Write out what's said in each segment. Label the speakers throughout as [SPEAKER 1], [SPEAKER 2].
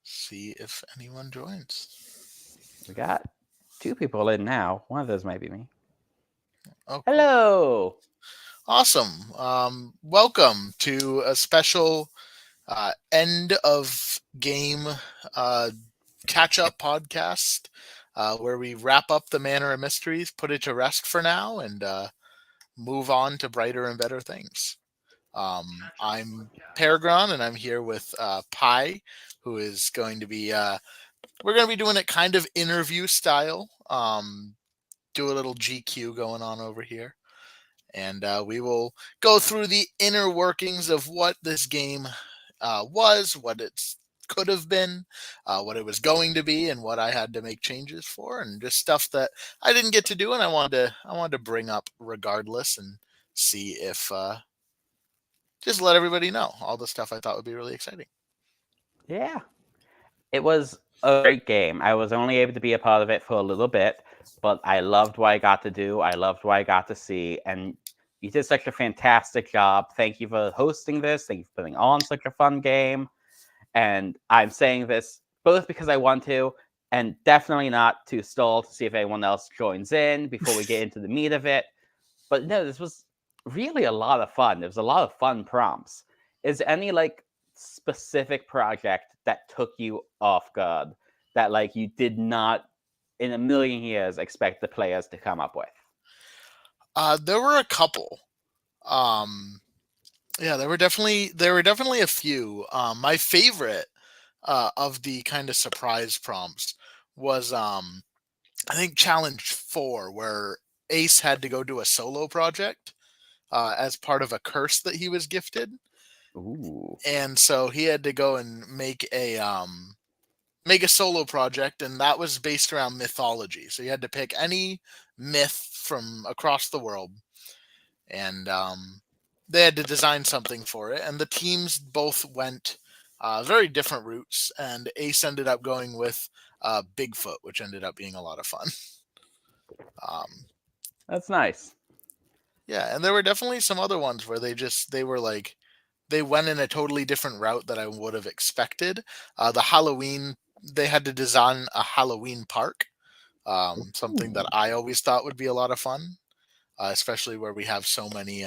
[SPEAKER 1] See if anyone joins.
[SPEAKER 2] We got 2 people in now. One of those might be me.
[SPEAKER 1] Oh, cool.
[SPEAKER 2] Hello.
[SPEAKER 1] Awesome. Welcome to a special end of game uh, catch up podcast where we wrap up the Manor of Mysteries, put it to rest for now, and move on to brighter and better things. I'm PerGron, and I'm here with Pi, who is going to be. We're going to be doing it kind of interview style. Do a little GQ going on over here. And we will go through the inner workings of what this game was, what it could have been, what it was going to be, and what I had to make changes for, and just stuff that I didn't get to do, and I wanted to bring up regardless, and see if just let everybody know all the stuff I thought would be really exciting.
[SPEAKER 2] Yeah. It was a great game. I was only able to be a part of it for a little bit, but I loved what I got to do. I loved what I got to see. And you did such a fantastic job. Thank you for hosting this. Thank you for putting on such a fun game. And I'm saying this both because I want to, and definitely not to stall to see if anyone else joins in before we get into the meat of it. But no, this was really a lot of fun. There was a lot of fun prompts. Is there any specific project that took you off guard that you did not in a million years expect the players to come up with?
[SPEAKER 1] There were a couple. Um, yeah, there were definitely a few. My favorite of the kind of surprise prompts was I think challenge 4, where Ace had to go do a solo project as part of a curse that he was gifted,
[SPEAKER 2] Ooh.
[SPEAKER 1] and so he had to go and make a solo project, and that was based around mythology. So you had to pick any myth from across the world, and they had to design something for it. And the teams both went very different routes, and Ace ended up going with Bigfoot, which ended up being a lot of fun. Um,
[SPEAKER 2] That's nice.
[SPEAKER 1] yeah, and there were definitely some other ones where they went in a totally different route that I would have expected. The Halloween, they had to design a Halloween park, something that
[SPEAKER 2] Ooh.
[SPEAKER 1] I always thought would be a lot of fun, especially where we have so many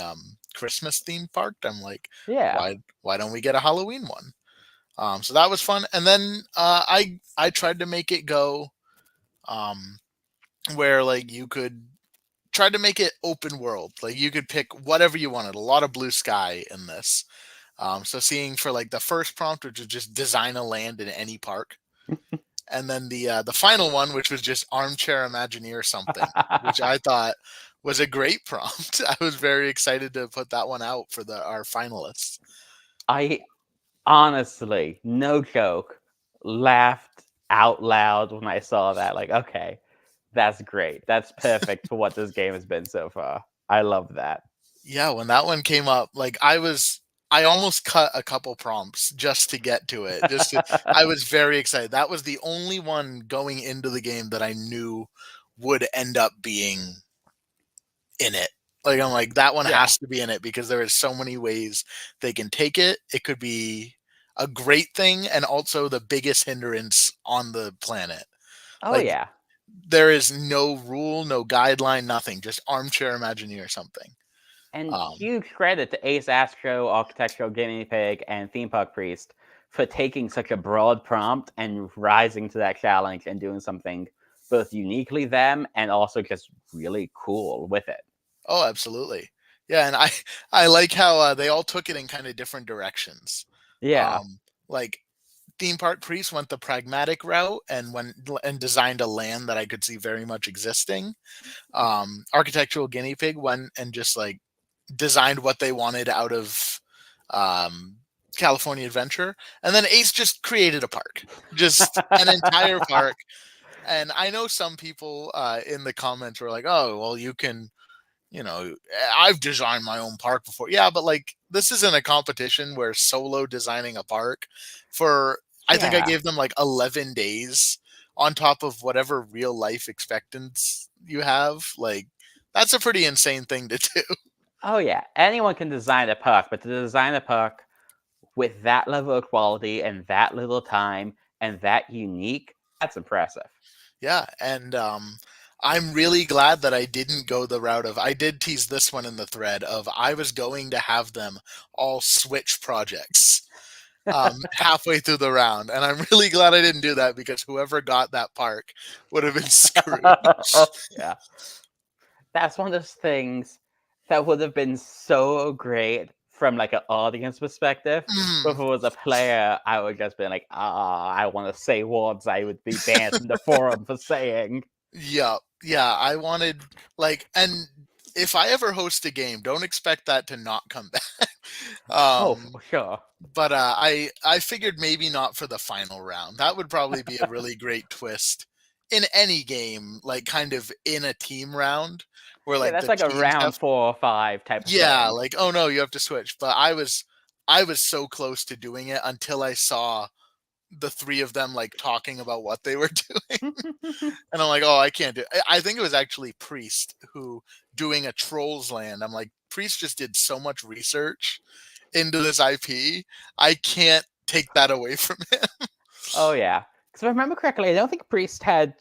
[SPEAKER 1] Christmas themed parks. I'm like,
[SPEAKER 2] Yeah.
[SPEAKER 1] why don't we get a Halloween one? So that was fun, and then I tried to make it go um, where you could try to make it open world. Like you could pick whatever you wanted. A lot of blue sky in this. So seeing for the first prompt, which was just design a land in any park, and then the final one, which was just armchair imagineer something, which I thought was a great prompt. I was very excited to put that one out for the our finalists.
[SPEAKER 2] I honestly, no joke, laughed out loud when I saw that. Okay, that's great. That's perfect for what this game has been so far. I love that.
[SPEAKER 1] Yeah, when that one came up, I almost cut a couple prompts just to get to it. I was very excited. That was the only one going into the game that I knew would end up being in it. Like I'm like that one
[SPEAKER 2] Yeah.
[SPEAKER 1] has to be in it because there is so many ways they can take it. It could be a great thing and also the biggest hindrance on the planet.
[SPEAKER 2] Oh
[SPEAKER 1] Like
[SPEAKER 2] yeah.
[SPEAKER 1] there is no rule, no guideline, nothing. Just armchair imagineer or something.
[SPEAKER 2] And
[SPEAKER 1] Um,
[SPEAKER 2] huge credit to Ace Astro, Architectural Guinea Pig, and Theme Park Priest for taking such a broad prompt and rising to that challenge and doing something both uniquely them and also just really cool with it.
[SPEAKER 1] oh, absolutely. Yeah, and I like how they all took it in kind of different directions.
[SPEAKER 2] Yeah.
[SPEAKER 1] Um, like Theme Park Priest went the pragmatic route and went and designed a land that I could see very much existing. Architectural Guinea Pig went and just designed what they wanted out of um, California Adventure, and then Ace just created a park, just an entire park. And I know some people in the comments were like, "Oh, well, you can." I've designed my own park before. Yeah, but this isn't a competition where solo designing a park for I think I
[SPEAKER 2] Yeah.
[SPEAKER 1] gave them 11 days on top of whatever real life expectance you have. That's a pretty insane thing to do.
[SPEAKER 2] Oh yeah. Anyone can design a park, but to design a park with that level of quality and that little time and that unique, that's impressive.
[SPEAKER 1] Yeah, and I'm really glad that I didn't go the route of I did tease this one in the thread of I was going to have them all switch projects halfway through the round, and I'm really glad I didn't do that because whoever got that park would have been screwed.
[SPEAKER 2] Yeah. That's one of those things that would have been so great from like an audience perspective. But if
[SPEAKER 1] Mm,
[SPEAKER 2] it was a player, I would just be like, I want to say words I would be banned from the forum for saying.
[SPEAKER 1] yeah, yeah. I wanted and if I ever host a game, don't expect that to not come back.
[SPEAKER 2] Oh,
[SPEAKER 1] um,
[SPEAKER 2] for sure.
[SPEAKER 1] but I figured maybe not for the final round. That would probably be a really great twist in any game, like kind of in a team round where
[SPEAKER 2] Yeah,
[SPEAKER 1] like
[SPEAKER 2] that's
[SPEAKER 1] the
[SPEAKER 2] like a
[SPEAKER 1] teams
[SPEAKER 2] round
[SPEAKER 1] have,
[SPEAKER 2] 4 or 5 type of
[SPEAKER 1] yeah,
[SPEAKER 2] thing.
[SPEAKER 1] like oh no, you have to switch. But I was so close to doing it until I saw the three of them like talking about what they were doing. And I'm like, oh, I can't do it. I think it was actually Priest who doing a Trolls Land. I'm like, Priest just did so much research into this IP. I can't take that away from him.
[SPEAKER 2] Oh, yeah. Because if I remember correctly, I don't think Priest had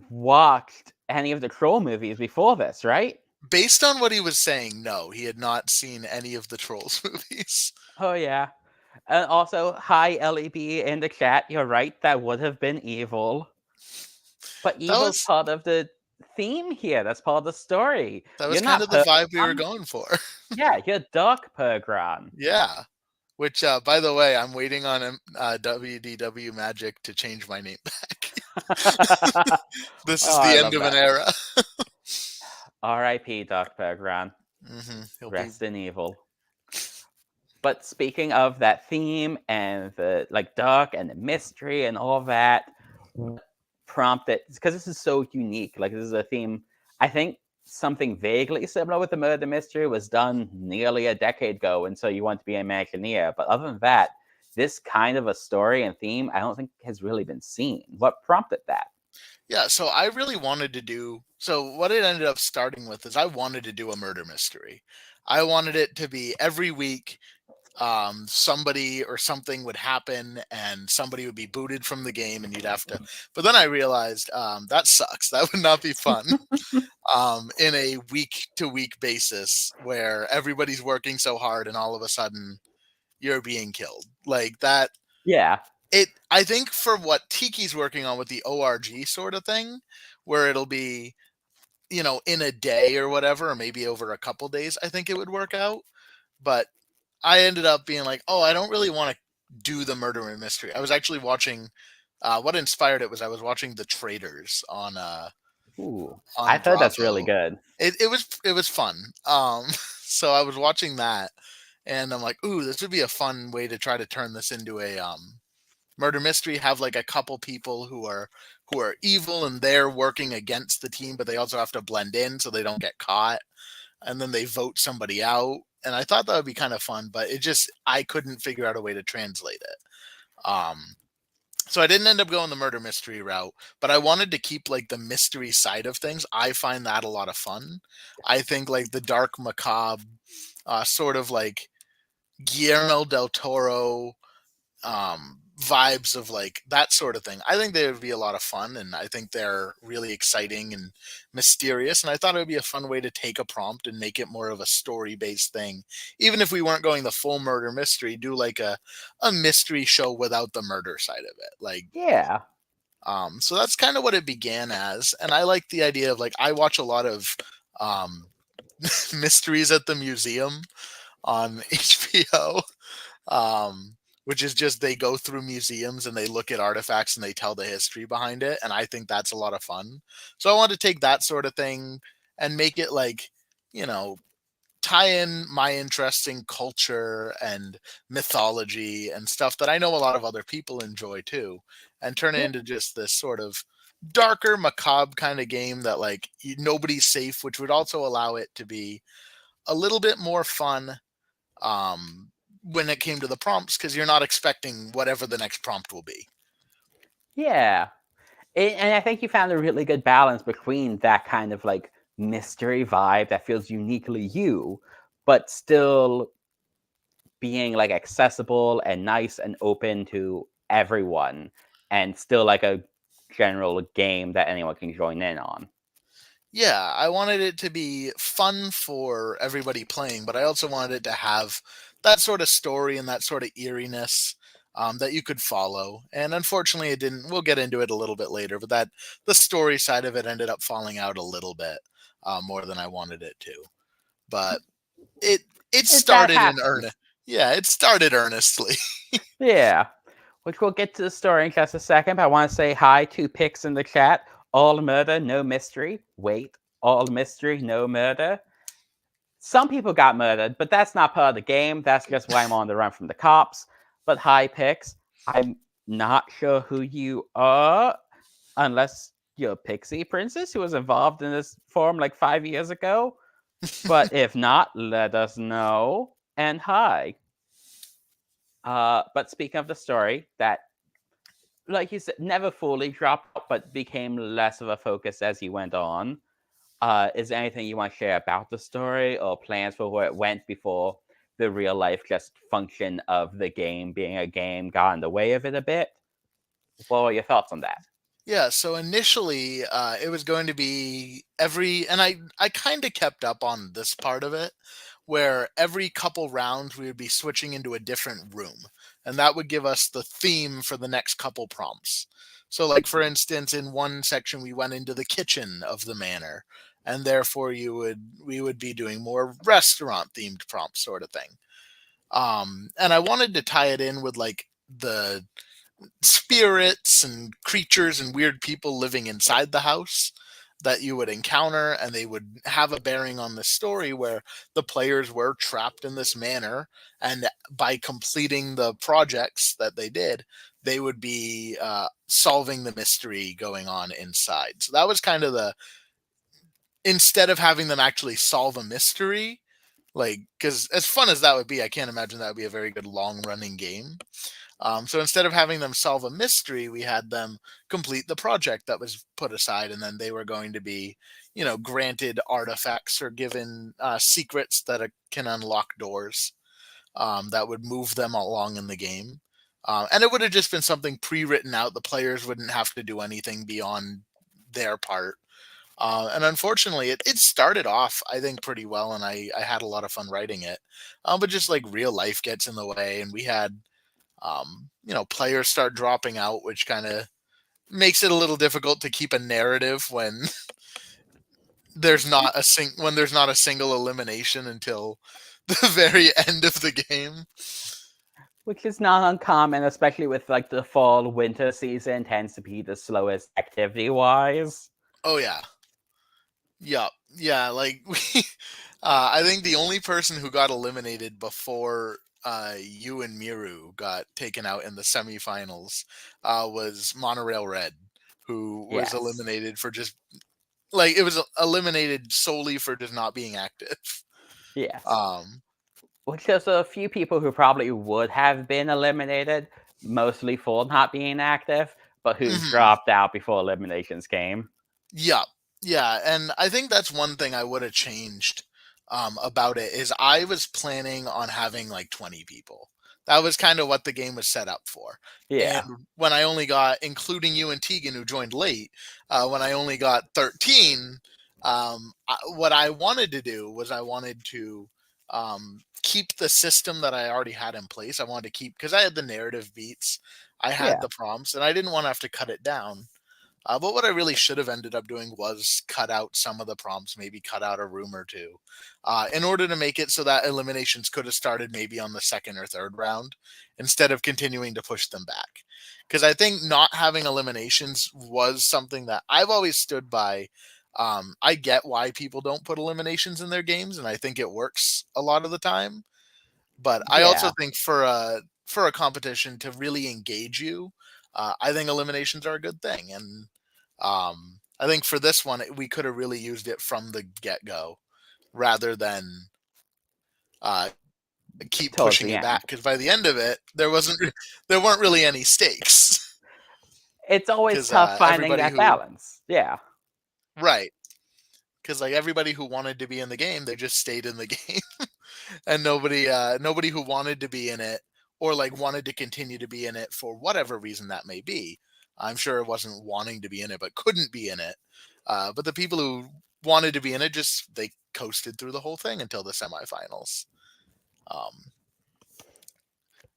[SPEAKER 2] watched any of the Troll movies before this, right?
[SPEAKER 1] Based on what he was saying, no, he had not seen any of the Trolls movies.
[SPEAKER 2] Oh, yeah. And also, hi, LEB in the chat. You're right, that would have been evil. But
[SPEAKER 1] That
[SPEAKER 2] evil's
[SPEAKER 1] was
[SPEAKER 2] part of the theme here. That's part of the story.
[SPEAKER 1] that was
[SPEAKER 2] You're
[SPEAKER 1] kind
[SPEAKER 2] not
[SPEAKER 1] of the vibe we were
[SPEAKER 2] PerGron.
[SPEAKER 1] going for.
[SPEAKER 2] Yeah, you're dark PerGron.
[SPEAKER 1] Yeah. Which, by the way, I'm waiting on WDW Magic to change my name back. This
[SPEAKER 2] Oh,
[SPEAKER 1] is
[SPEAKER 2] I
[SPEAKER 1] the end
[SPEAKER 2] love
[SPEAKER 1] of an
[SPEAKER 2] that.
[SPEAKER 1] era.
[SPEAKER 2] R.I.P. Dark PerGron.
[SPEAKER 1] He'll be.
[SPEAKER 2] Rest in evil. But speaking of that theme and the like dark and the mystery and all that, what prompted, because this is so unique. Like this is a theme. I think something vaguely similar with the murder mystery was done nearly a decade ago, and so you want to be an Imagineer. But other than that, this kind of a story and theme, I don't think has really been seen. What prompted that?
[SPEAKER 1] Yeah, so I really wanted to do. So what it ended up starting with is I wanted to do a murder mystery. I wanted it to be every week somebody or something would happen and somebody would be booted from the game and you'd have to, but then I realized that sucks. That would not be fun in a week to week basis where everybody's working so hard and all of a sudden you're being killed like that.
[SPEAKER 2] Yeah.
[SPEAKER 1] I think for what Tiki's working on with the ORG sort of thing, where it'll be, in a day or whatever, or maybe over a couple days, I think it would work out. But I ended up being like, oh, I don't really want to do the murder and mystery. I was actually watching. What inspired it was I was watching The Traders
[SPEAKER 2] Ooh,
[SPEAKER 1] on
[SPEAKER 2] I've heard that's really
[SPEAKER 1] Bravo.
[SPEAKER 2] good.
[SPEAKER 1] It was fun. So I was watching that, and I'm like, ooh, this would be a fun way to try to turn this into a murder mystery. Have like a couple people who are evil and they're working against the team, but they also have to blend in so they don't get caught, and then they vote somebody out. And I thought that would be kind of fun, but I couldn't figure out a way to translate it. So I didn't end up going the murder mystery route, but I wanted to keep like the mystery side of things. I find that a lot of fun. I think like the dark macabre, sort of like Guillermo del Toro vibes of like that sort of thing. I think they would be a lot of fun, and I think they're really exciting and mysterious. And I thought it would be a fun way to take a prompt and make it more of a story based thing. Even if we weren't going the full murder mystery, do like a mystery show without the murder side of it.
[SPEAKER 2] Yeah.
[SPEAKER 1] So that's kind of what it began as. And I like the idea of like I watch a lot of um mysteries at the museum on HBO, which is just they go through museums and they look at artifacts and they tell the history behind it. And I think that's a lot of fun. So I want to take that sort of thing and make it like, you know, tie in my interest in culture and mythology and stuff that I know a lot of other people enjoy too, and turn it
[SPEAKER 2] Yeah.
[SPEAKER 1] into just this sort of darker, macabre kind of game that like nobody's safe, which would also allow it to be a little bit more fun when it came to the prompts because you're not expecting whatever the next prompt will be.
[SPEAKER 2] Yeah. And I think you found a really good balance between that kind of like mystery vibe that feels uniquely you, but still being like accessible and nice and open to everyone. and still like a general game that anyone can join in on.
[SPEAKER 1] Yeah, I wanted it to be fun for everybody playing, but I also wanted it to have that sort of story and that sort of eeriness that you could follow. And unfortunately, it didn't. We'll get into it a little bit later, but that the story side of it ended up falling out a little bit more than I wanted it to. But it it
[SPEAKER 2] That
[SPEAKER 1] started in earnest.
[SPEAKER 2] happens.
[SPEAKER 1] Yeah, it started earnestly.
[SPEAKER 2] Yeah. Which we'll get to the story in just a second, but I want to say hi to Pix in the chat. All murder, no mystery. Wait, all mystery, no murder. Some people got murdered, but that's not part of the game. That's just why I'm on the run from the cops. But hi, Pix. I'm not sure who you are, unless you're Pixie Princess who was involved in this forum like 5 years ago. But if not, let us know. And hi. But speaking of the story, that, like you said, never fully dropped out, but became less of a focus as you went on. Is there anything you want to share about the story or plans for where it went before the real life just function of the game being a game got in the way of it a bit? What are your thoughts on that?
[SPEAKER 1] Yeah, so initially it was going to be and I kind of kept up on this part of it, where every couple rounds we would be switching into a different room, and that would give us the theme for the next couple prompts. So, like for instance, in one section we went into the kitchen of the manor, and therefore we would be doing more restaurant themed prompts, sort of thing. And I wanted to tie it in with like the spirits and creatures and weird people living inside the house that you would encounter, and they would have a bearing on the story where the players were trapped in this manor, and by completing the projects that they did, they would be solving the mystery going on inside. So that was kind of the, instead of having them actually solve a mystery, like, because as fun as that would be, I can't imagine that would be a very good long running game. So instead of having them solve a mystery, we had them complete the project that was put aside, and then they were going to be, granted artifacts or given secrets that can unlock doors that would move them along in the game. And it would have just been something pre-written out. The players wouldn't have to do anything beyond their part. And unfortunately, it started off, I think, pretty well, and I had a lot of fun writing it. But just like real life gets in the way, and we had players start dropping out, which kind of makes it a little difficult to keep a narrative when there's not a single elimination until the very end of the game.
[SPEAKER 2] Which is not uncommon, especially with like the fall winter season tends to be the slowest activity wise.
[SPEAKER 1] Oh yeah, yeah. Like I think the only person who got eliminated before you and Miru got taken out in the semifinals was Monorail Red, who was
[SPEAKER 2] Yes.
[SPEAKER 1] eliminated for just like it was eliminated solely for just not being active.
[SPEAKER 2] Yes.
[SPEAKER 1] Um,
[SPEAKER 2] Which there's a few people who probably would have been eliminated, mostly for not being active, but who
[SPEAKER 1] mhm.
[SPEAKER 2] dropped out before eliminations came.
[SPEAKER 1] Yeah, yeah, and I think that's one thing I would have changed about it is I was planning on having like 20 people. That was kind of what the game was set up for. And
[SPEAKER 2] Yeah.
[SPEAKER 1] when I only got, including you and Tegan, who joined late, when I only got 13, what I wanted to do was I wanted to keep the system that I already had in place. I wanted to keep, because I had the narrative beats, I had
[SPEAKER 2] Yeah.
[SPEAKER 1] the prompts, and I didn't want to have to cut it down. But what I really should have ended up doing was cut out some of the prompts, maybe cut out a room or two, in order to make it so that eliminations could have started maybe on the second or third round instead of continuing to push them back. Because I think not having eliminations was something that I've always stood by. I get why people don't put eliminations in their games, and I think it works a lot of the time. But I also
[SPEAKER 2] Yeah.
[SPEAKER 1] think for a competition to really engage you, I think eliminations are a good thing. And I think for this one, we could have really used it from the get go rather than uh, keep
[SPEAKER 2] Towards
[SPEAKER 1] pushing
[SPEAKER 2] the
[SPEAKER 1] it back.
[SPEAKER 2] end.
[SPEAKER 1] Because by the end of it, there weren't really any stakes.
[SPEAKER 2] It's always
[SPEAKER 1] Because
[SPEAKER 2] tough finding
[SPEAKER 1] everybody
[SPEAKER 2] that
[SPEAKER 1] who
[SPEAKER 2] balance. Yeah.
[SPEAKER 1] right, because like everybody who wanted to be in the game, they just stayed in the game, and nobody who wanted to be in it or like wanted to continue to be in it for whatever reason that may be, I'm sure it wasn't wanting to be in it, but couldn't be in it. But the people who wanted to be in it just they coasted through the whole thing until the semifinals. Um,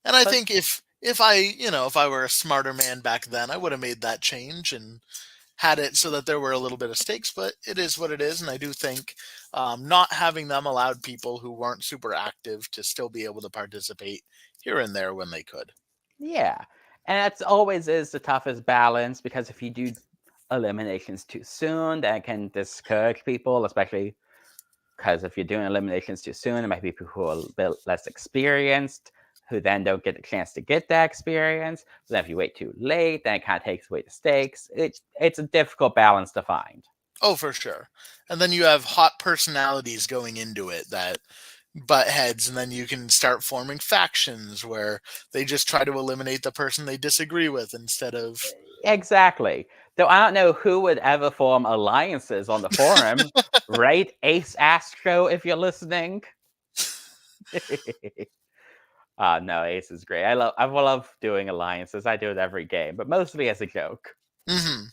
[SPEAKER 1] and I
[SPEAKER 2] But
[SPEAKER 1] think if I if I were a smarter man back then, I would have made that change and had it so that there were a little bit of stakes. But it is what it is, and I do think not having them allowed people who weren't super active to still be able to participate here and there when they could.
[SPEAKER 2] yeah, and that's always is the toughest balance because if you do eliminations too soon, that can discourage people, especially because if you're doing eliminations too soon, it might be people who are a bit less experienced who then don't get a chance to get that experience. But then if you wait too late, then it kind of takes away the stakes. It's a difficult balance to find.
[SPEAKER 1] Oh, for sure. And then you have hot personalities going into it that butt heads, and then you can start forming factions where they just try to eliminate the person they disagree with instead of.
[SPEAKER 2] Exactly. Though I don't know who would ever form alliances on the forum, right? Ace Astro, if you're listening. No, Ace is great. I love doing alliances. I do it every game, but mostly as a joke.
[SPEAKER 1] Hmm.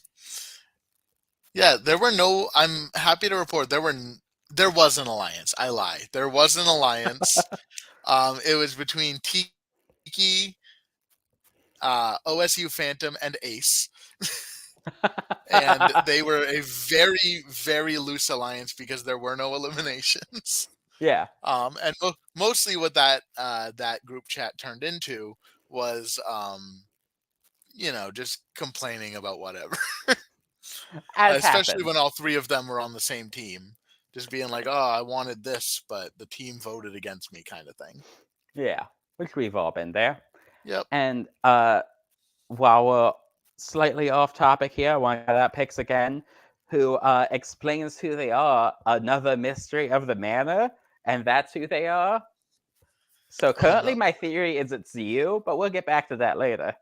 [SPEAKER 1] Yeah, there were no. I'm happy to report there was an alliance. I lie. There was an alliance. It was between Tiki, OSU Phantom, and Ace, and they were a very very loose alliance because there were no eliminations.
[SPEAKER 2] Yeah.
[SPEAKER 1] And mostly what that group chat turned into was just complaining about whatever.
[SPEAKER 2] As
[SPEAKER 1] Especially
[SPEAKER 2] happens.
[SPEAKER 1] when all three of them were on the same team, just being like, "Oh, I wanted this, but the team voted against me," kind of thing.
[SPEAKER 2] Yeah, which we've all been there.
[SPEAKER 1] Yep.
[SPEAKER 2] And while we're slightly off topic here, I want to get picks again, who explains who they are, another mystery of the manor, and that's who they are. So
[SPEAKER 1] Oh
[SPEAKER 2] currently,
[SPEAKER 1] no.
[SPEAKER 2] my theory is it's you, but we'll get back to that later.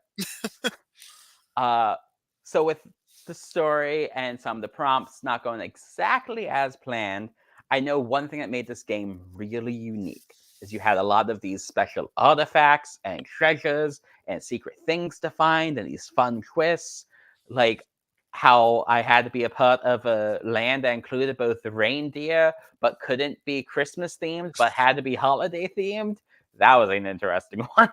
[SPEAKER 2] Uh, so with the story and some of the prompts not going exactly as planned, I know one thing that made this game really unique is you had a lot of these special artifacts and treasures and secret things to find and these fun twists, like how I had to be a part of a land that included both the reindeer but couldn't be Christmas themed but had to be holiday themed. That was an interesting one.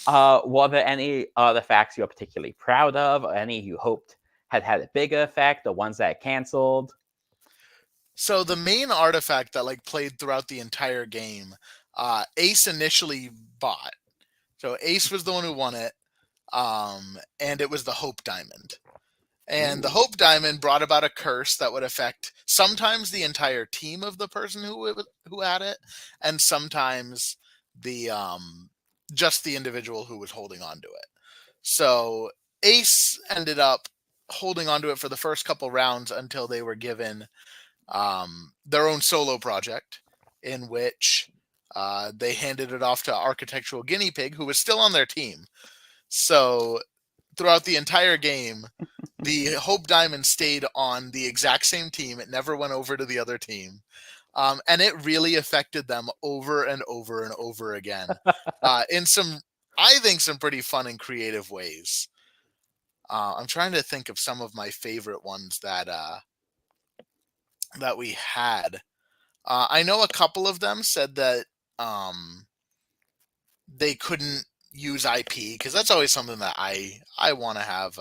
[SPEAKER 2] Were there any artifacts you're particularly proud of, or any you hoped had a bigger effect, or ones that canceled?
[SPEAKER 1] So the main artifact that like played throughout the entire game, Ace initially bought. So Ace was the one who won it, and it was the Hope Diamond. And the
[SPEAKER 2] Ooh.
[SPEAKER 1] Hope Diamond brought about a curse that would affect sometimes the entire team of the person who had it, and sometimes the just the individual who was holding on to it. So Ace ended up holding on to it for the first couple rounds until they were given their own solo project, in which they handed it off to Architectural Guinea Pig, who was still on their team. So throughout the entire game, the Hope Diamond stayed on the exact same team. It never went over to the other team. And it really affected them over and over and over again in some, I think, some pretty fun and creative ways. I'm trying to think of some of my favorite ones that we had. I know a couple of them said that um, they couldn't use IP because that's always something that I want to have.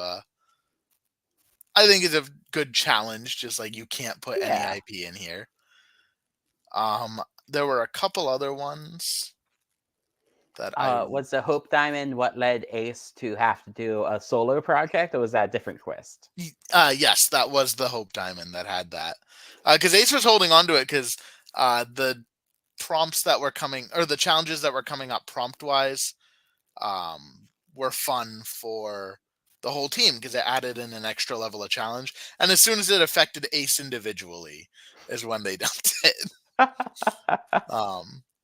[SPEAKER 1] I think it's a good challenge. Just like you can't put any
[SPEAKER 2] Yeah.
[SPEAKER 1] IP in here. There were a couple other ones that I.
[SPEAKER 2] Was the Hope Diamond what led Ace to have to do a solo project, or was that a different twist?
[SPEAKER 1] Yes, that was the Hope Diamond that had that. Because Ace was holding on to it because the prompts that were coming, or the challenges that were coming up prompt wise, were fun for the whole team because it added in an extra level of challenge. And as soon as it affected Ace individually, is when they dumped it.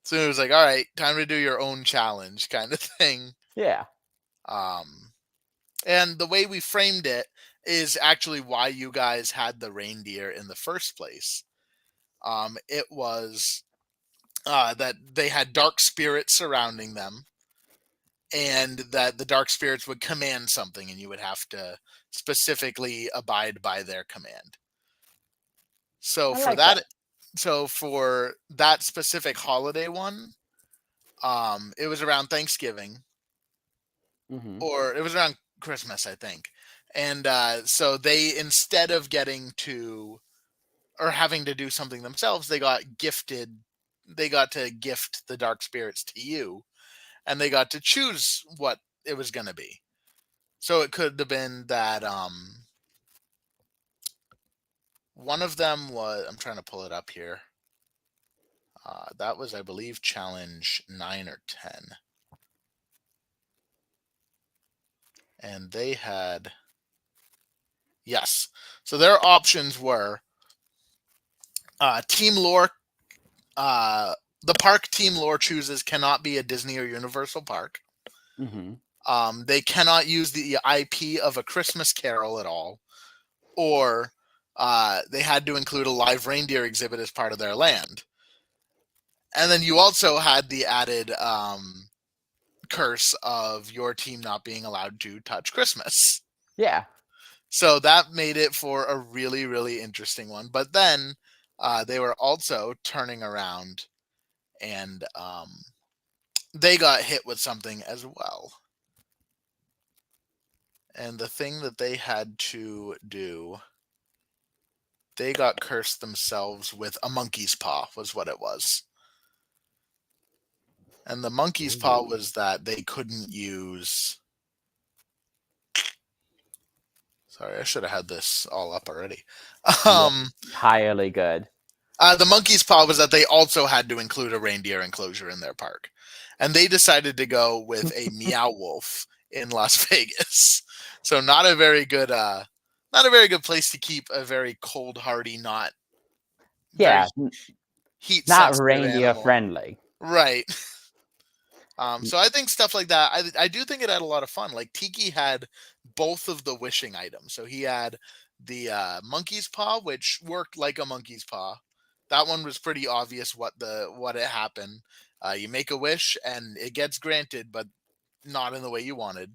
[SPEAKER 1] So it was like, all right, time to do your own challenge kind of thing.
[SPEAKER 2] Yeah.
[SPEAKER 1] Um, and the way we framed it is actually why you guys had the reindeer in the first place. It was that they had dark spirits surrounding them, and that the dark spirits would command something, and you would have to specifically abide by their command. So
[SPEAKER 2] I
[SPEAKER 1] for
[SPEAKER 2] like that.
[SPEAKER 1] that, so for that specific holiday one, it was around Thanksgiving,
[SPEAKER 2] Hmm.
[SPEAKER 1] or it was around Christmas, I think. And so they, instead of getting to or having to do something themselves, they got gifted. They got to gift the dark spirits to you, and they got to choose what it was going to be. So it could have been that one of them was. I'm trying to pull it up here. That was, I believe, challenge 9 or 10, and they had, yes. So their options were team lore. Uh, the park team lore chooses cannot be a Disney or Universal park.
[SPEAKER 2] Hmm.
[SPEAKER 1] They cannot use the IP of A Christmas Carol at all, or they had to include a live reindeer exhibit as part of their land. And then you also had the added curse of your team not being allowed to touch Christmas.
[SPEAKER 2] Yeah.
[SPEAKER 1] So that made it for a really, really interesting one. But then they were also turning around, and they got hit with something as well. And the thing that they had to do, they got cursed themselves with a monkey's paw, was what it was. And the monkey's paw
[SPEAKER 2] Ooh.
[SPEAKER 1] was that they couldn't use. Sorry, I should have had this all up already.
[SPEAKER 2] Yep.
[SPEAKER 1] Um,
[SPEAKER 2] Entirely good.
[SPEAKER 1] the monkey's paw was that they also had to include a reindeer enclosure in their park, and they decided to go with a meow wolf in Las Vegas. So not a very good place to keep a very cold, hardy, not very
[SPEAKER 2] Yeah,
[SPEAKER 1] heat
[SPEAKER 2] not
[SPEAKER 1] sensitive
[SPEAKER 2] reindeer
[SPEAKER 1] animal.
[SPEAKER 2] friendly.
[SPEAKER 1] Right. So I think stuff like that. I do think it had a lot of fun. Like Tiki had both of the wishing items. So he had the monkey's paw, which worked like a monkey's paw. That one was pretty obvious what it happened. You make a wish and it gets granted, but not in the way you wanted.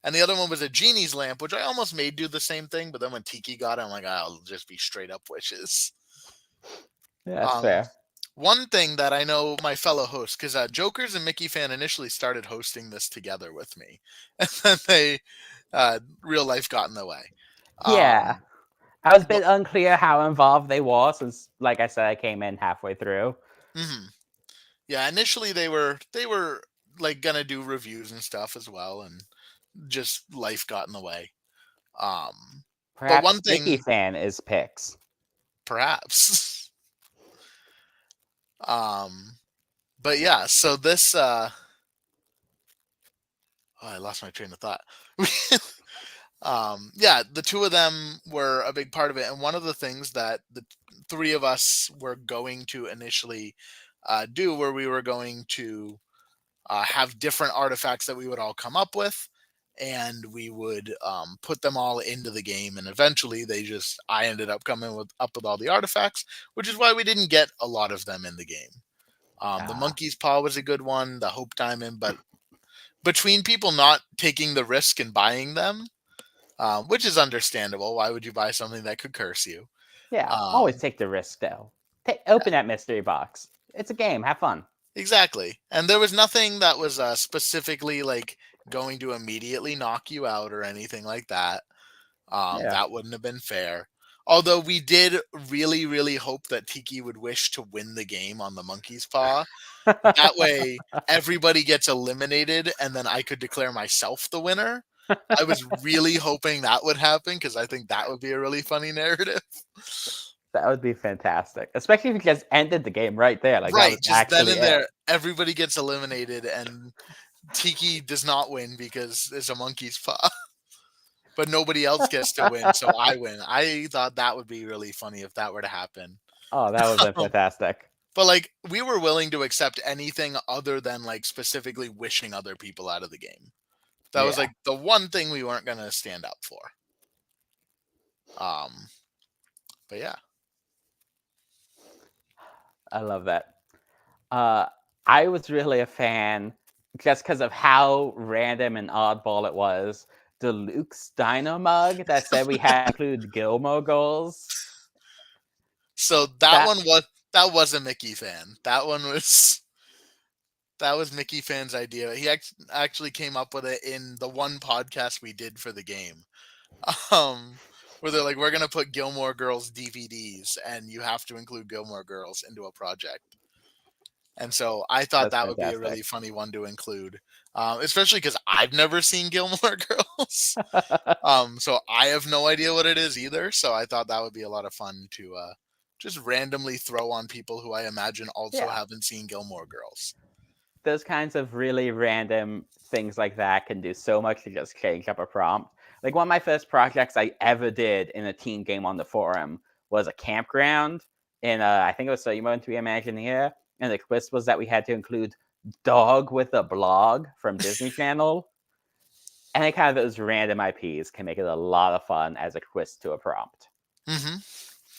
[SPEAKER 1] And the other one was a genie's lamp, which I almost made do the same thing. But then when Tiki got it, I'm like, I'll just be straight up wishes.
[SPEAKER 2] Yeah, that's
[SPEAKER 1] Um,
[SPEAKER 2] fair.
[SPEAKER 1] One thing that I know my fellow hosts, because Jokers and Mickey Fan initially started hosting this together with me, and then they real life got in the way.
[SPEAKER 2] Yeah.
[SPEAKER 1] Um,
[SPEAKER 2] I was a
[SPEAKER 1] but
[SPEAKER 2] bit unclear how involved they were since, like I said, I came in halfway through.
[SPEAKER 1] mhm. Yeah, initially they were like gonna do reviews and stuff as well, and just life got in the way. Um, but one
[SPEAKER 2] Perhaps Mickey
[SPEAKER 1] thing,
[SPEAKER 2] fan is picks.
[SPEAKER 1] perhaps, um, but yeah. So this, oh, I lost my train of thought. Yeah, the two of them were a big part of it, and one of the things that the three of us were going to initially do, where we were going to have different artifacts that we would all come up with, and we would put them all into the game, and eventually I ended up coming up with all the artifacts, which is why we didn't get a lot of them in the game. The
[SPEAKER 2] Ah,
[SPEAKER 1] monkey's paw was a good one, the hope diamond, but between people not taking the risk and buying them, which is understandable. Why would you buy something that could curse you?
[SPEAKER 2] yeah. Always
[SPEAKER 1] Um,
[SPEAKER 2] take the risk, though. Open that mystery box. It's a game. Have fun.
[SPEAKER 1] exactly. And there was nothing that was specifically like going to immediately knock you out or anything like that.
[SPEAKER 2] Yeah.
[SPEAKER 1] That wouldn't have been fair. Although we did really, really hope that Tiki would wish to win the game on the monkey's paw. That way, everybody gets eliminated, and then I could declare myself the winner. I was really hoping that would happen because I think that would be a really funny narrative.
[SPEAKER 2] That would be fantastic, especially if you just ended the game right there. Like that was
[SPEAKER 1] Right, just then
[SPEAKER 2] actually
[SPEAKER 1] and
[SPEAKER 2] it.
[SPEAKER 1] there, everybody gets eliminated, and Tiki does not win because it's a monkey's paw. But nobody else gets to win, so I win. I thought that would be really funny if that were to happen.
[SPEAKER 2] Oh, that would have been
[SPEAKER 1] Um,
[SPEAKER 2] fantastic.
[SPEAKER 1] but like, we were willing to accept anything other than like specifically wishing other people out of the game. That was
[SPEAKER 2] Yeah,
[SPEAKER 1] like the one thing we weren't going to stand up for. Um, but yeah,
[SPEAKER 2] I love that. Uh, I was really a fan just because of how random and oddball it was. The Luke's Dino mug that said we had to include Gilmore Girls.
[SPEAKER 1] So that
[SPEAKER 2] That
[SPEAKER 1] one was that was a Mickey fan. That was Mickey fan's idea. He actually came up with it in the one podcast we did for the game. Um, where they're like, we're gonna put Gilmore Girls DVDs, and you have to include Gilmore Girls into a project. And so I thought
[SPEAKER 2] that's
[SPEAKER 1] that would be a really
[SPEAKER 2] fantastic.
[SPEAKER 1] funny one to include, especially because I've never seen Gilmore Girls. So I have no idea what it is either. So I thought that would be a lot of fun to just randomly throw on people who I imagine also
[SPEAKER 2] Yeah,
[SPEAKER 1] haven't seen Gilmore Girls.
[SPEAKER 2] those kinds of really random things like that can do so much to just change up a prompt. Like one of my first projects I ever did in a team game on the forum was a campground in I think it was So You Want to Be Imagineer, and the twist was that we had to include dog with a blog from Disney Channel. Any kind of those random IPs can make it a lot of fun as a twist to a prompt.
[SPEAKER 1] Hmm.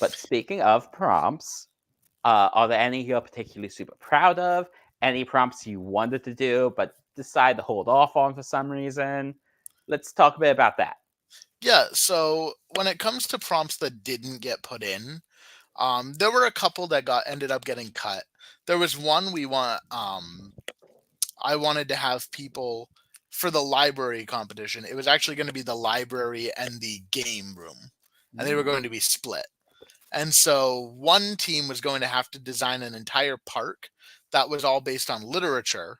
[SPEAKER 2] But speaking of prompts, are there any you're particularly super proud of? Any prompts you wanted to do but decide to hold off on for some reason? Let's talk a bit about that.
[SPEAKER 1] Yeah. So when it comes to prompts that didn't get put in, there were a couple that got ended up getting cut. There was one we want. I wanted to have people for the library competition. It was actually going to be the library and the game room, and they were
[SPEAKER 2] Mm.
[SPEAKER 1] going to be split. And so one team was going to have to design an entire park that was all based on literature,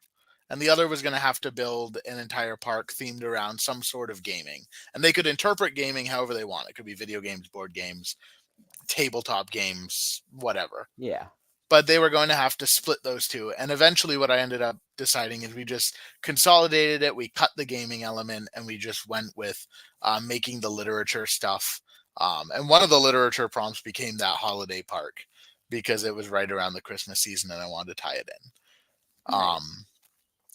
[SPEAKER 1] and the other was going to have to build an entire park themed around some sort of gaming. And they could interpret gaming however they want. It could be video games, board games, tabletop games, whatever.
[SPEAKER 2] Yeah.
[SPEAKER 1] But they were going to have to split those two. And eventually, what I ended up deciding is we just consolidated it. We cut the gaming element and we just went with making the literature stuff. And one of the literature prompts became that holiday park because it was right around the Christmas season and I wanted to tie it in.
[SPEAKER 2] Nice.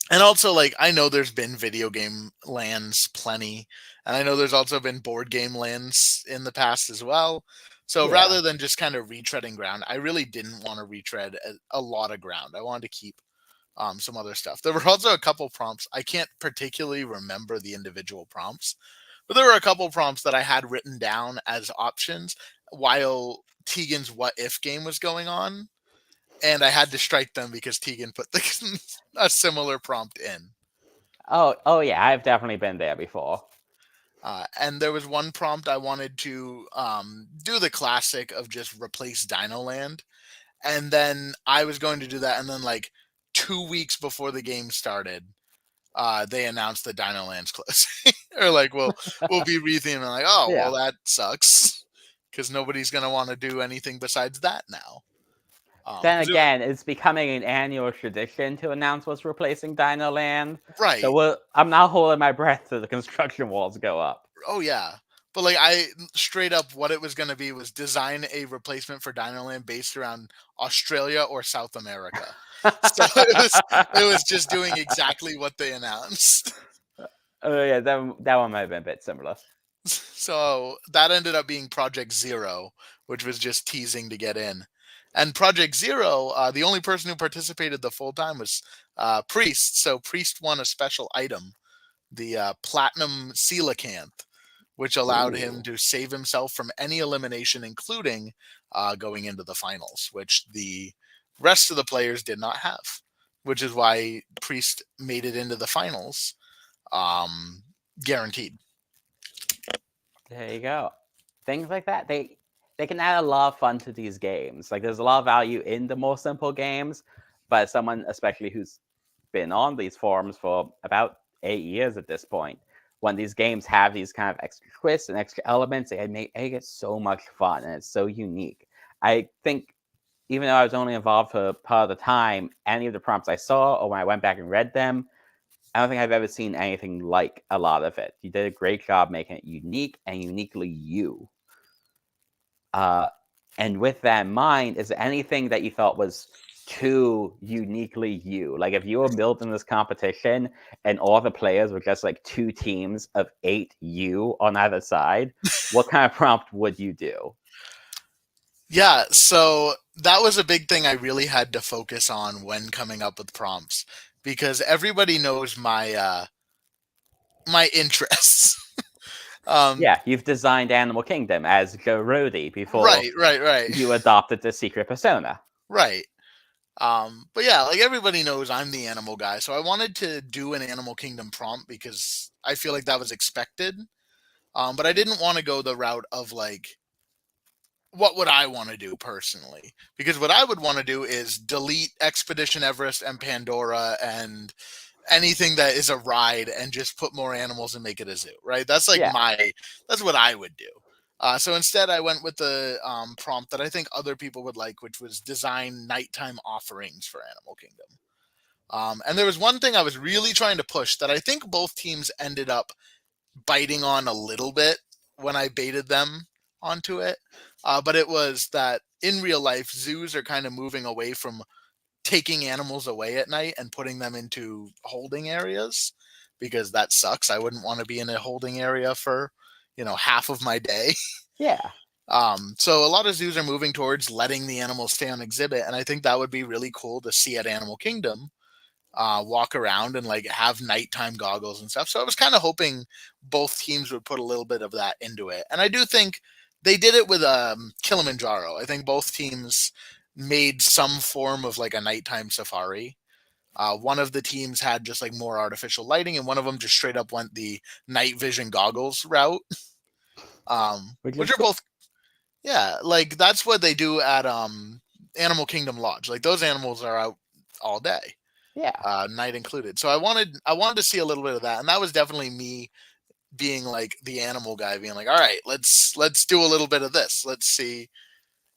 [SPEAKER 1] And also, like, I know there's been video game lands plenty, and I know there's also been board game lands in the past as well. So
[SPEAKER 2] Yeah.
[SPEAKER 1] rather than just kind of retreading ground, I really didn't want to retread a lot of ground. I wanted to keep some other stuff. There were also a couple prompts. I can't particularly remember the individual prompts, but there were a couple prompts that I had written down as options while Tegan's What If game was going on, and I had to strike them because Tegan put a similar prompt in.
[SPEAKER 2] Oh yeah, I've definitely been there before.
[SPEAKER 1] And there was one prompt I wanted to do the classic of just replace Dino Land. And then I was going to do that. And then, like, 2 weeks before the game started, they announced that Dino Land's closing. Or, like, we'll be rethemed. And like, oh, well,
[SPEAKER 2] Yeah.
[SPEAKER 1] that sucks. Because nobody's going to want to do anything besides that now.
[SPEAKER 2] Then
[SPEAKER 1] 'Cause
[SPEAKER 2] again, it's becoming an annual tradition to announce what's replacing Dino Land. So
[SPEAKER 1] right.
[SPEAKER 2] I'm not holding my breath till the construction walls go up.
[SPEAKER 1] Oh, yeah. But, like, I straight up, what it was going to be was design a replacement for Dino Land based around Australia or South America. So it was just doing exactly what they announced.
[SPEAKER 2] Oh yeah, that one might have been a bit similar.
[SPEAKER 1] So that ended up being Project Zero, which was just teasing to get in. And Project Zero, the only person who participated the full time was Priest. So Priest won a special item, the Platinum Coelacanth, which allowed him
[SPEAKER 2] Ooh.
[SPEAKER 1] to save himself from any elimination, including going into the finals, which the rest of the players did not have, which is why Priest made it into the finals, um, guaranteed.
[SPEAKER 2] There you go. Things like that, they can add a lot of fun to these games. Like there's a lot of value in the more simple games, but someone especially who's been on these forums for about 8 years at this point, when these games have these kind of extra twists and extra elements, make it so much fun and it's so unique. I think even though I was only involved for part of the time, any of the prompts I saw or when I went back and read them, I don't think I've ever seen anything like a lot of it. You did a great job making it unique and uniquely you. Uh, and with that in mind, is there anything that you thought was too uniquely you? Like if you were building this competition and all the players were just like two teams of 8 you on either side, what kind of prompt would you do?
[SPEAKER 1] Yeah, so that was a big thing I really had to focus on when coming up with prompts because everybody knows my interests. um,
[SPEAKER 2] Yeah, you've designed Animal Kingdom as Joe Rody before
[SPEAKER 1] right,
[SPEAKER 2] you adopted the secret persona.
[SPEAKER 1] right. But yeah, like everybody knows I'm the animal guy, so I wanted to do an Animal Kingdom prompt because I feel like that was expected. But I didn't want to go the route of like what would I want to do personally? Because what I would want to do is delete Expedition Everest and Pandora and anything that is a ride and just put more animals and make it a zoo, right? That's like
[SPEAKER 2] Yeah,
[SPEAKER 1] that's what I would do. So instead, I went with the prompt that I think other people would like, which was design nighttime offerings for Animal Kingdom. And there was one thing I was really trying to push that I think both teams ended up biting on a little bit when I baited them onto it. But it was that in real life, zoos are kind of moving away from taking animals away at night and putting them into holding areas because that sucks. I wouldn't want to be in a holding area for, half of my day.
[SPEAKER 2] yeah,
[SPEAKER 1] So a lot of zoos are moving towards letting the animals stay on exhibit, and I think that would be really cool to see at Animal Kingdom. Walk around and like have nighttime goggles and stuff. So I was kind of hoping both teams would put a little bit of that into it, and I do think they did it with Kilimanjaro. I think both teams made some form of like a nighttime safari. One of the teams had just like more artificial lighting, and one of them just straight up went the night vision goggles route.
[SPEAKER 2] which
[SPEAKER 1] Which
[SPEAKER 2] is
[SPEAKER 1] are
[SPEAKER 2] cool.
[SPEAKER 1] both, yeah, like that's what they do at Animal Kingdom Lodge. Like those animals are out all day,
[SPEAKER 2] Yeah,
[SPEAKER 1] night included. So I wanted to see a little bit of that, and that was definitely me being like the animal guy, being like, all right, let's do a little bit of this. Let's see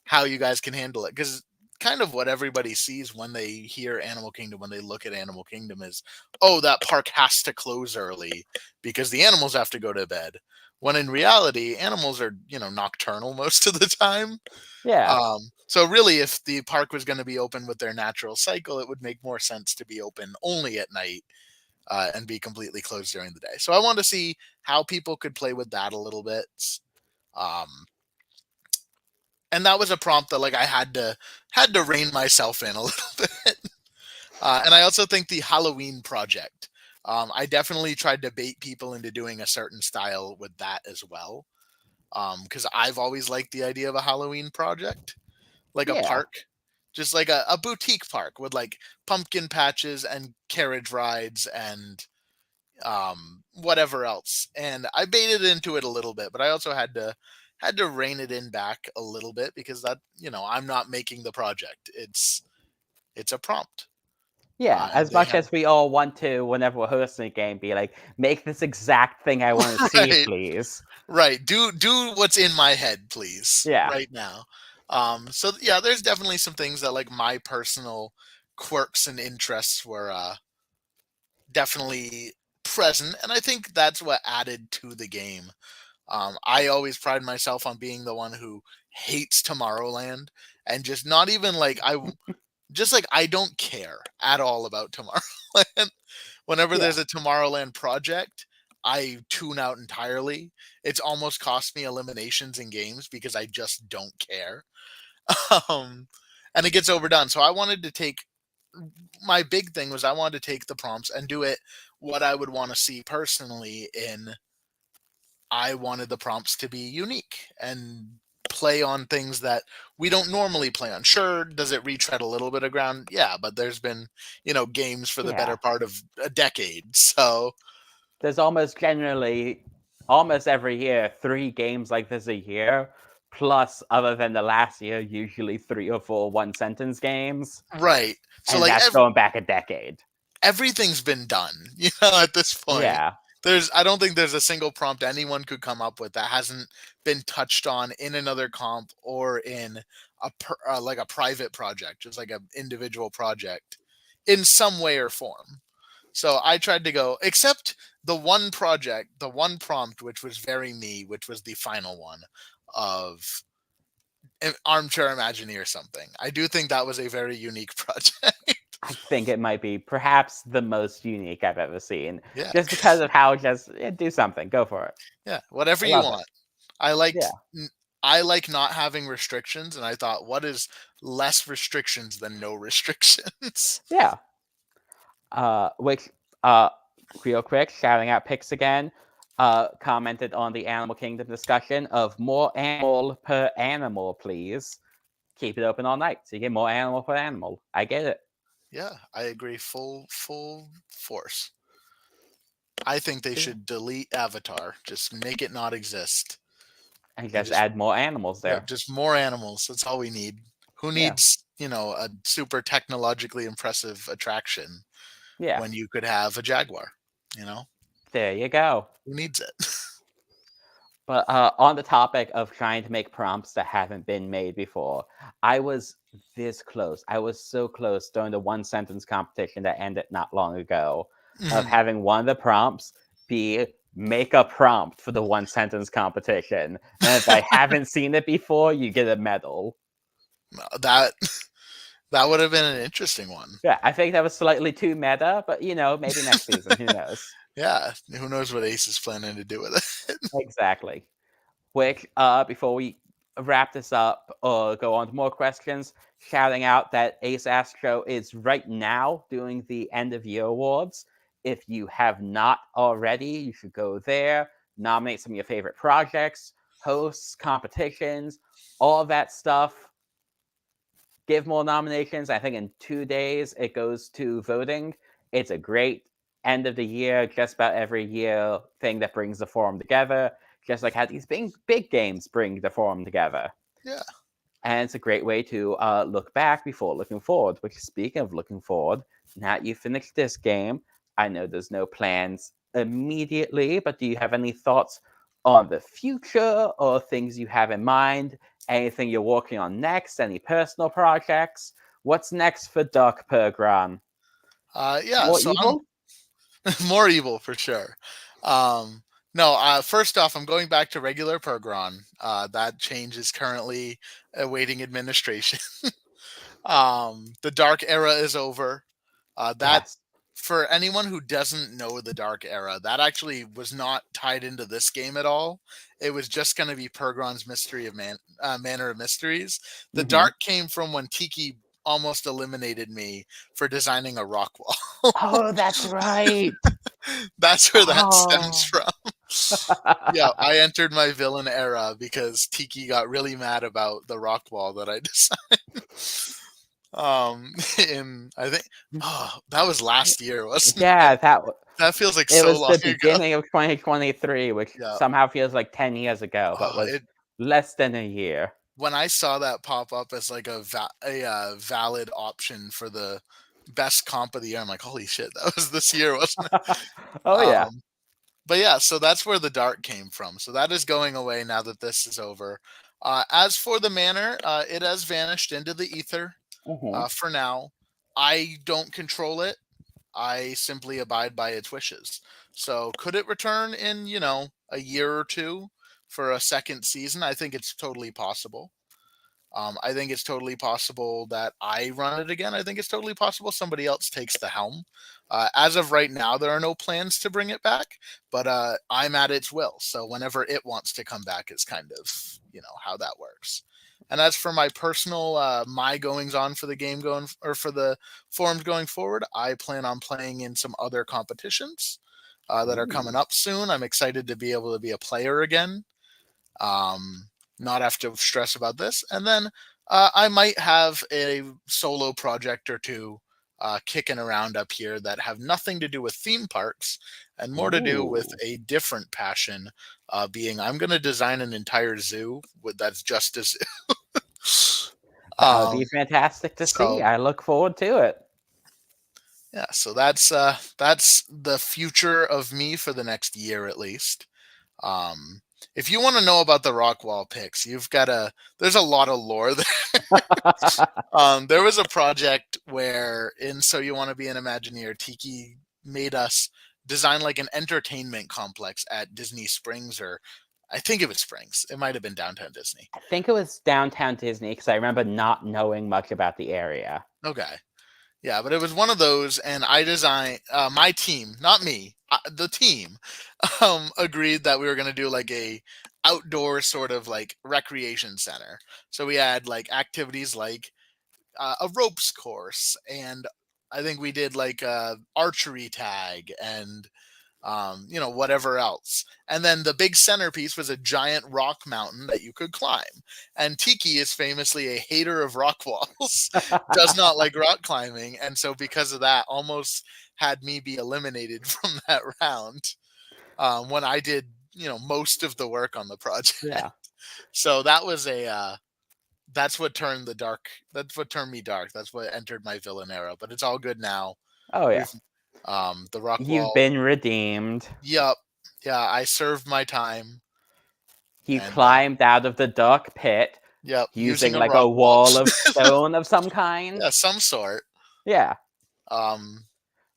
[SPEAKER 1] how you guys can handle it, because kind of what everybody sees when they hear Animal Kingdom, when they look at Animal Kingdom, is, oh, that park has to close early because the animals have to go to bed. When in reality, animals are nocturnal most of the time.
[SPEAKER 2] yeah,
[SPEAKER 1] So really, if the park was going to be open with their natural cycle, it would make more sense to be open only at night and be completely closed during the day. So I wanted to see how people could play with that a little bit. Um, and that was a prompt that like I had to rein myself in a little bit. And I also think the Halloween project. I definitely tried to bait people into doing a certain style with that as well. Because I've always liked the idea of a Halloween project, like a
[SPEAKER 2] yeah,
[SPEAKER 1] park, just like a boutique park with like pumpkin patches and carriage rides and whatever else. And I baited into it a little bit, but I also had to rein it in back a little bit because that I'm not making the project. It's a prompt.
[SPEAKER 2] yeah.
[SPEAKER 1] And
[SPEAKER 2] As
[SPEAKER 1] they
[SPEAKER 2] much
[SPEAKER 1] have
[SPEAKER 2] as we all want to, whenever we're hosting a game, be like, make this exact thing I want to see,
[SPEAKER 1] right,
[SPEAKER 2] please.
[SPEAKER 1] right. Do what's in my head, please,
[SPEAKER 2] Yeah,
[SPEAKER 1] right now. So yeah, there's definitely some things that like my personal quirks and interests were definitely present, and I think that's what added to the game. I always pride myself on being the one who hates Tomorrowland, and just not even like just like I don't care at all about Tomorrowland. Whenever
[SPEAKER 2] yeah,
[SPEAKER 1] there's a Tomorrowland project, I tune out entirely. It's almost cost me eliminations in games because I just don't care. Um, and it gets overdone. So I wanted to take my big thing was I wanted to take the prompts and do it what I would want to see personally in I wanted the prompts to be unique and play on things that we don't normally play on. Sure, does it retread a little bit of ground? Yeah, but there's been, games for the better
[SPEAKER 2] yeah.
[SPEAKER 1] part of a decade. So,
[SPEAKER 2] There's almost generally, almost every year, 3 games like this a year. Plus, other than the last year, usually 3 or 4 one-sentence games,
[SPEAKER 1] right. So
[SPEAKER 2] and
[SPEAKER 1] like
[SPEAKER 2] that's going back a decade.
[SPEAKER 1] everything's been done, at this point.
[SPEAKER 2] Yeah,
[SPEAKER 1] I don't think there's a single prompt anyone could come up with that hasn't been touched on in another comp or in like a private project, just like an individual project in some way or form. So I tried to go, except the one project, the one prompt, which was very me, which was the final one of Armchair Imagineer something. I do think that was a very unique project.
[SPEAKER 2] I think it might be perhaps the most unique I've ever seen,
[SPEAKER 1] Yeah.
[SPEAKER 2] just because of how just do something, go for it.
[SPEAKER 1] Yeah. Whatever
[SPEAKER 2] I
[SPEAKER 1] you
[SPEAKER 2] love it.
[SPEAKER 1] want. I liked
[SPEAKER 2] Yeah,
[SPEAKER 1] I like not having restrictions, and I thought, what is less restrictions than no restrictions?
[SPEAKER 2] yeah. Which real quick, shouting out Pix again. Commented on the Animal Kingdom discussion of more animal per animal, please. Keep it open all night so you get more animal per animal. I get it.
[SPEAKER 1] Yeah, I agree. Full force. I think they should delete Avatar. Just make it not exist,
[SPEAKER 2] And
[SPEAKER 1] and
[SPEAKER 2] just add more animals there.
[SPEAKER 1] just more animals. That's all we need. Who
[SPEAKER 2] Yeah.
[SPEAKER 1] needs a super technologically impressive attraction
[SPEAKER 2] Yeah.
[SPEAKER 1] when you could have a jaguar? You know,
[SPEAKER 2] There you go.
[SPEAKER 1] who needs it?
[SPEAKER 2] But on the topic of trying to make prompts that haven't been made before, I was this close. I was so close during the one sentence competition that ended not long ago of
[SPEAKER 1] Mhm.
[SPEAKER 2] having one of the prompts be make a prompt for the one sentence competition. And if I haven't seen it before, you get a medal.
[SPEAKER 1] that that would have been an interesting one.
[SPEAKER 2] Yeah, I think that was slightly too meta, but maybe next season. Who knows?
[SPEAKER 1] Yeah, who knows what Ace is planning to do with it?
[SPEAKER 2] Exactly. Quick, before we wrap this up or go on to more questions, shouting out that Ace Astro is right now doing the end of year awards. If you have not already, you should go there, nominate some of your favorite projects, hosts, competitions, all of that stuff. Give more nominations. I think in 2 days it goes to voting. It's a great end of the year, just about every year thing that brings the forum together, just like how these big games bring the forum together.
[SPEAKER 1] Yeah.
[SPEAKER 2] And it's a great way to look back before looking forward. Which, speaking of looking forward, now you finished this game. I know there's no plans immediately, but do you have any thoughts on the future or things you have in mind? Anything you're working on next? Any personal projects? What's next for Dark PerGron?
[SPEAKER 1] Yeah.
[SPEAKER 2] More
[SPEAKER 1] So I'm
[SPEAKER 2] evil?
[SPEAKER 1] more evil for sure. No, first off, I'm going back to regular PerGron. That change is currently awaiting administration. The dark era is over. That
[SPEAKER 2] Yes.
[SPEAKER 1] for anyone who doesn't know the dark era, that actually was not tied into this game at all. It was just going to be PerGron's Manor of Mysteries. The
[SPEAKER 2] Mm-hmm.
[SPEAKER 1] dark came from when Tiki almost eliminated me for designing a rock wall.
[SPEAKER 2] Oh, that's right.
[SPEAKER 1] That's where that stems
[SPEAKER 2] Oh.
[SPEAKER 1] from. Yeah, I entered my villain era because Tiki got really mad about the rock wall that I designed. And I think, oh, that was last year, wasn't it?
[SPEAKER 2] Yeah,
[SPEAKER 1] That feels like
[SPEAKER 2] it
[SPEAKER 1] so
[SPEAKER 2] was
[SPEAKER 1] long
[SPEAKER 2] the
[SPEAKER 1] ago.
[SPEAKER 2] beginning of 2023, which
[SPEAKER 1] Yeah.
[SPEAKER 2] somehow feels like 10 years ago, but
[SPEAKER 1] Oh,
[SPEAKER 2] was less than a year.
[SPEAKER 1] when I saw that pop up as like valid option for the best comp of the year, I'm like, holy shit, that was this year, wasn't it?
[SPEAKER 2] Oh, yeah.
[SPEAKER 1] Um, but yeah, so that's where the dark came from. So that is going away now that this is over. As for the manor, it has vanished into the ether
[SPEAKER 2] Hmm.
[SPEAKER 1] for now. I don't control it. I simply abide by its wishes. So could it return in, a year or two for a second season? I think it's totally possible. I think it's totally possible that I run it again. I think it's totally possible somebody else takes the helm. As of right now, there are no plans to bring it back, but I'm at its will. So whenever it wants to come back is kind of, how that works. And as for my personal, my goings on for the game or for the forums going forward, I plan on playing in some other competitions that are coming
[SPEAKER 2] Ooh.
[SPEAKER 1] up soon. I'm excited to be able to be a player again, not have to stress about this. And then I might have a solo project or two kicking around up here that have nothing to do with theme parks and more to do with
[SPEAKER 2] Ooh.
[SPEAKER 1] a different passion, being I'm going to design an entire zoo that's just a zoo.
[SPEAKER 2] That would be fantastic to see.
[SPEAKER 1] So
[SPEAKER 2] I look forward to it.
[SPEAKER 1] yeah, so that's the future of me for the next year at least. Um, if you want to know about the Rockwall picks, there's a lot of lore there. There was a project where in So You Want to Be an Imagineer, Tiki made us design like an entertainment complex at Disney Springs, or I think it was Springs. It might have been downtown Disney.
[SPEAKER 2] I think it was downtown Disney because I remember not knowing much about the area.
[SPEAKER 1] Okay. Yeah, but it was one of those, and I designed my team, not me, the team, agreed that we were going to do like a outdoor sort of like recreation center. So we had like activities like a ropes course and I think we did like archery tag and whatever else. And then the big centerpiece was a giant rock mountain that you could climb. And Tiki is famously a hater of rock walls, does not like rock climbing. And so because of that, almost had me be eliminated from that round when I did, most of the work on the project.
[SPEAKER 2] Yeah.
[SPEAKER 1] So that was that's what turned that's what turned me dark. That's what entered my villain era. But it's all good now.
[SPEAKER 2] Oh yeah.
[SPEAKER 1] We've the rock
[SPEAKER 2] You've
[SPEAKER 1] wall.
[SPEAKER 2] been redeemed.
[SPEAKER 1] Yep. Yeah, I served my time.
[SPEAKER 2] You
[SPEAKER 1] And
[SPEAKER 2] climbed out of the dark pit
[SPEAKER 1] yep,
[SPEAKER 2] using
[SPEAKER 1] using a
[SPEAKER 2] like a
[SPEAKER 1] rock wall.
[SPEAKER 2] wall of stone of some kind.
[SPEAKER 1] Yeah, some sort.
[SPEAKER 2] Yeah.
[SPEAKER 1] Um,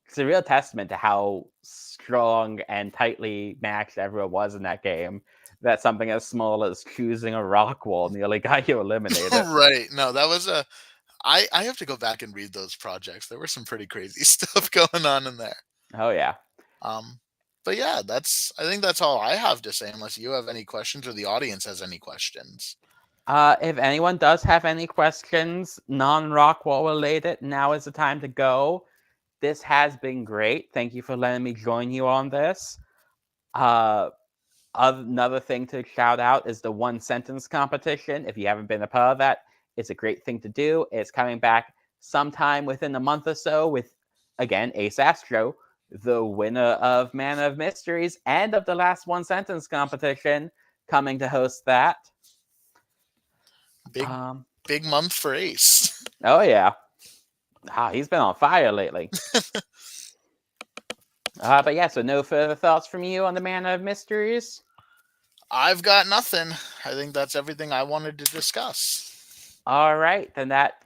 [SPEAKER 2] It's a real testament to how strong and tightly matched everyone was in that game. That something as small as choosing a rock wall nearly got you eliminated.
[SPEAKER 1] right. No, that was I have to go back and read those projects. There was some pretty crazy stuff going on in there.
[SPEAKER 2] Oh yeah.
[SPEAKER 1] Um, but yeah, I think that's all I have to say, unless you have any questions or the audience has any questions.
[SPEAKER 2] If anyone does have any questions, non-Rockwall related, now is the time to go. This has been great. Thank you for letting me join you on this. Another thing to shout out is the one sentence competition. If you haven't been a part of that, it's a great thing to do. It's coming back sometime within a month or so with, again, Ace Astro, the winner of Manor of Mysteries and of the last one sentence competition, coming to host that.
[SPEAKER 1] Big month for Ace.
[SPEAKER 2] Oh yeah. He's been on fire lately. But yeah, so no further thoughts from you on the Manor of Mysteries?
[SPEAKER 1] I've got nothing. I think that's everything I wanted to discuss.
[SPEAKER 2] All right, then that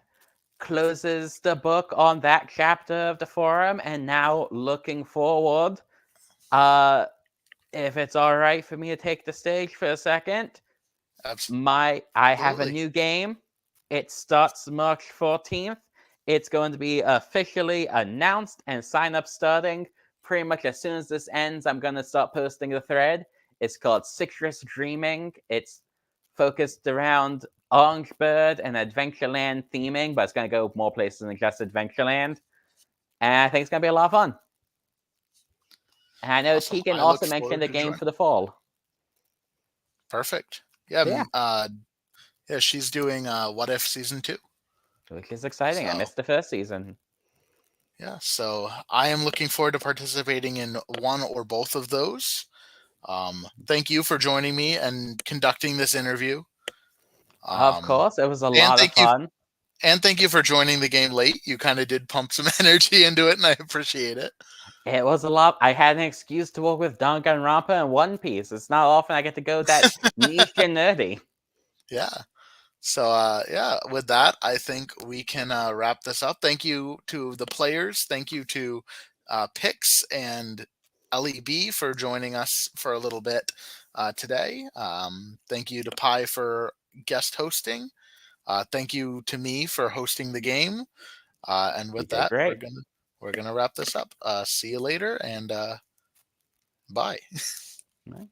[SPEAKER 2] closes the book on that chapter of the forum. And now looking forward, if it's all right for me to take the stage for a second,
[SPEAKER 1] Absolutely.
[SPEAKER 2] I have a new game. It starts March 14th. It's going to be officially announced and sign up starting pretty much as soon as this ends. I'm going to start posting the thread. It's called Citrus Dreaming. It's focused around Orangebird and Adventureland theming, but it's going to go more places than just Adventureland. And I think it's going to be a lot of fun. And I know
[SPEAKER 1] Awesome.
[SPEAKER 2] Tegan
[SPEAKER 1] I
[SPEAKER 2] also
[SPEAKER 1] look
[SPEAKER 2] mentioned
[SPEAKER 1] forward
[SPEAKER 2] a
[SPEAKER 1] to
[SPEAKER 2] game
[SPEAKER 1] joining.
[SPEAKER 2] for the fall.
[SPEAKER 1] Perfect. Yeah.
[SPEAKER 2] Yeah.
[SPEAKER 1] Yeah, she's doing What If Season 2.
[SPEAKER 2] Which is exciting. I
[SPEAKER 1] So,
[SPEAKER 2] missed the first season.
[SPEAKER 1] yeah, so I am looking forward to participating in one or both of those. Thank you for joining me and conducting this interview.
[SPEAKER 2] Of course, it was a lot of fun.
[SPEAKER 1] And thank you for joining the game late. You kind of did pump some energy into it, and I appreciate it.
[SPEAKER 2] It was a lot. I had an excuse to work with Danganronpa and One Piece. It's not often I get to go that niche and nerdy.
[SPEAKER 1] Yeah. So, yeah, with that, I think we can wrap this up. Thank you to the players. Thank you to Pix and LEB for joining us for a little bit today. Thank you to Pi for guest hosting. Thank you to me for hosting the game. And with that,
[SPEAKER 2] Great.
[SPEAKER 1] we're gonna wrap this up. See you later, and bye.
[SPEAKER 2] Right.